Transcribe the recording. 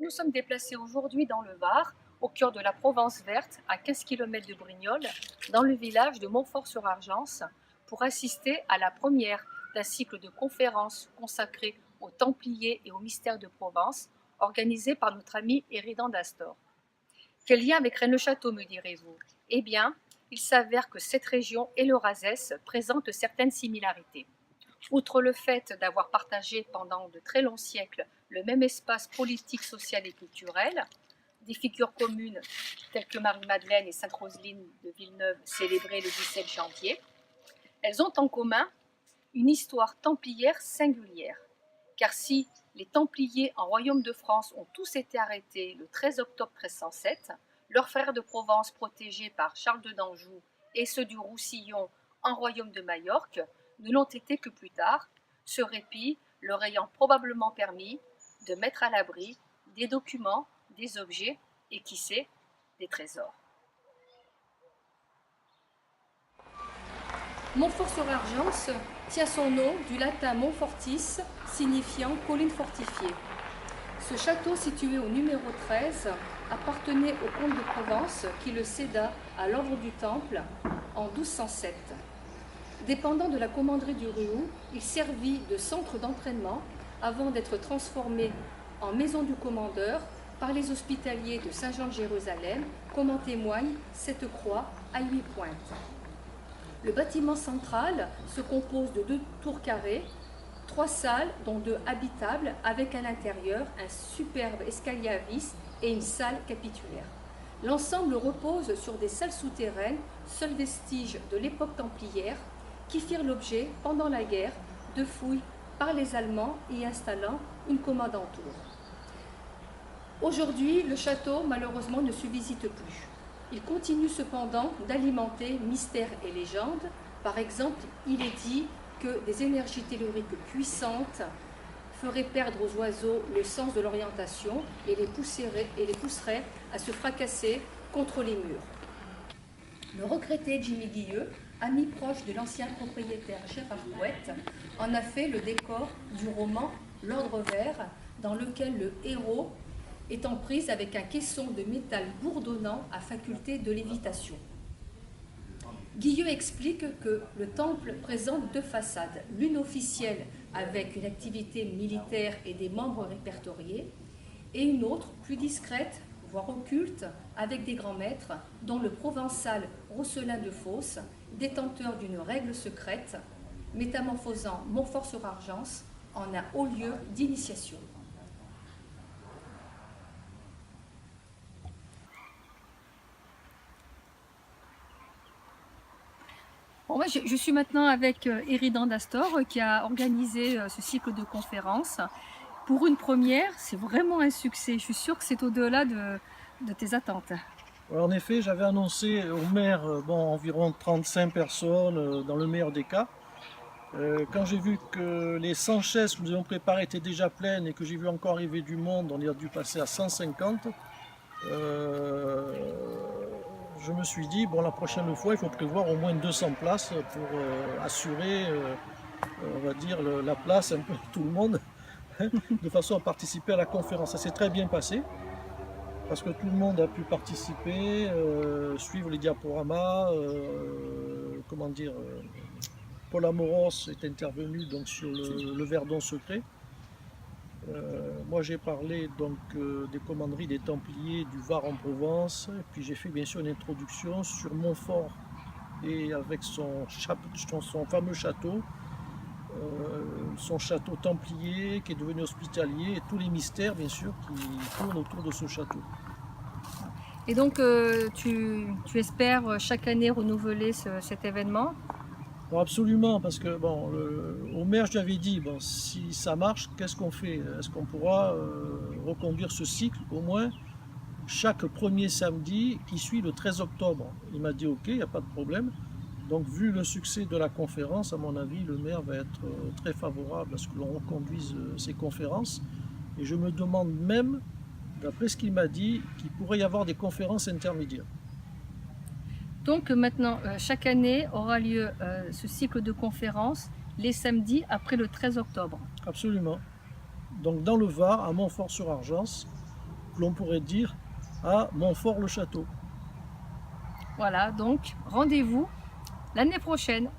Nous sommes déplacés aujourd'hui dans le Var, au cœur de la Provence verte, à 15 km de Brignoles, dans le village de Montfort-sur-Argence, pour assister à la première d'un cycle de conférences consacrées aux Templiers et aux mystères de Provence, organisé par notre ami Éridan d'Astor. Quel lien avec Rennes-le-Château, me direz-vous? Eh bien, il s'avère que cette région et le Razès présentent certaines similarités. Outre le fait d'avoir partagé pendant de très longs siècles le même espace politique, social et culturel, des figures communes telles que Marie-Madeleine et Sainte-Roseline de Villeneuve célébrées le 17 janvier, elles ont en commun une histoire templière singulière. Car si les Templiers en Royaume de France ont tous été arrêtés le 13 octobre 1307, leurs frères de Provence protégés par Charles de d'Anjou et ceux du Roussillon en Royaume de Majorque ne l'ont été que plus tard, ce répit leur ayant probablement permis de mettre à l'abri des documents, des objets et qui sait, des trésors. Montfort-sur-Argence tient son nom du latin Montfortis, signifiant colline fortifiée. Ce château, situé au numéro 13, appartenait au comte de Provence qui le céda à l'ordre du Temple en 1207. Dépendant de la commanderie du Ruoux, il servit de centre d'entraînement avant d'être transformé en maison du commandeur par les hospitaliers de Saint-Jean de Jérusalem, comme en témoigne cette croix à 8 pointes. Le bâtiment central se compose de 2 tours carrées, 3 salles dont 2 habitables avec à l'intérieur un superbe escalier à vis et une salle capitulaire. L'ensemble repose sur des salles souterraines, seul vestige de l'époque templière, qui firent l'objet, pendant la guerre, de fouilles par les Allemands y installant une commandanture. Aujourd'hui, le château, malheureusement, ne se visite plus. Il continue cependant d'alimenter mystères et légendes. Par exemple, il est dit que des énergies telluriques puissantes feraient perdre aux oiseaux le sens de l'orientation et les pousseraient à se fracasser contre les murs. Le regretté Jimmy Guilleux, ami proche de l'ancien propriétaire Gérard Couette, en a fait le décor du roman L'Ordre Vert, dans lequel le héros est en prise avec un caisson de métal bourdonnant à faculté de lévitation. Guilleux explique que le temple présente 2 façades, l'une officielle avec une activité militaire et des membres répertoriés, et une autre plus discrète, voire occulte, avec des grands maîtres, dont le provençal Rosselin de Fos, détenteur d'une règle secrète, métamorphosant Montfort-sur-Argence en un haut lieu d'initiation. Bon, moi, je suis maintenant avec Éridan d'Astor qui a organisé ce cycle de conférences. Pour une première, c'est vraiment un succès. Je suis sûre que c'est au-delà de tes attentes. En effet, j'avais annoncé au maire environ 35 personnes dans le meilleur des cas. Quand j'ai vu que les 100 chaises que nous avions préparées étaient déjà pleines et que j'ai vu encore arriver du monde, on a dû passer à 150. Je me suis dit, bon, la prochaine fois, il faut prévoir au moins 200 places pour assurer, on va dire, la place un peu pour tout le monde, de façon à participer à la conférence. Ça s'est très bien passé, parce que tout le monde a pu participer, suivre les diaporamas, comment dire, Paul Amoros est intervenu donc sur le Verdon secret. Moi j'ai parlé donc des commanderies des Templiers du Var en Provence, et puis j'ai fait bien sûr une introduction sur Montfort et avec son fameux château, son château templier qui est devenu hospitalier et tous les mystères bien sûr qui tournent autour de ce château. Et donc tu espères chaque année renouveler cet événement? Bon, absolument, parce que bon, au maire je lui avais dit, bon, si ça marche, qu'est-ce qu'on fait? Est-ce qu'on pourra reconduire ce cycle au moins chaque premier samedi qui suit le 13 octobre? Il m'a dit ok, il n'y a pas de problème. Donc vu le succès de la conférence, à mon avis, le maire va être très favorable à ce que l'on reconduise ces conférences. Et je me demande même, d'après ce qu'il m'a dit, qu'il pourrait y avoir des conférences intermédiaires. Donc maintenant, chaque année aura lieu ce cycle de conférences les samedis après le 13 octobre. Absolument. Donc dans le Var, à Montfort-sur-Argence, l'on pourrait dire à Montfort-le-Château. Voilà, donc rendez-vous l'année prochaine.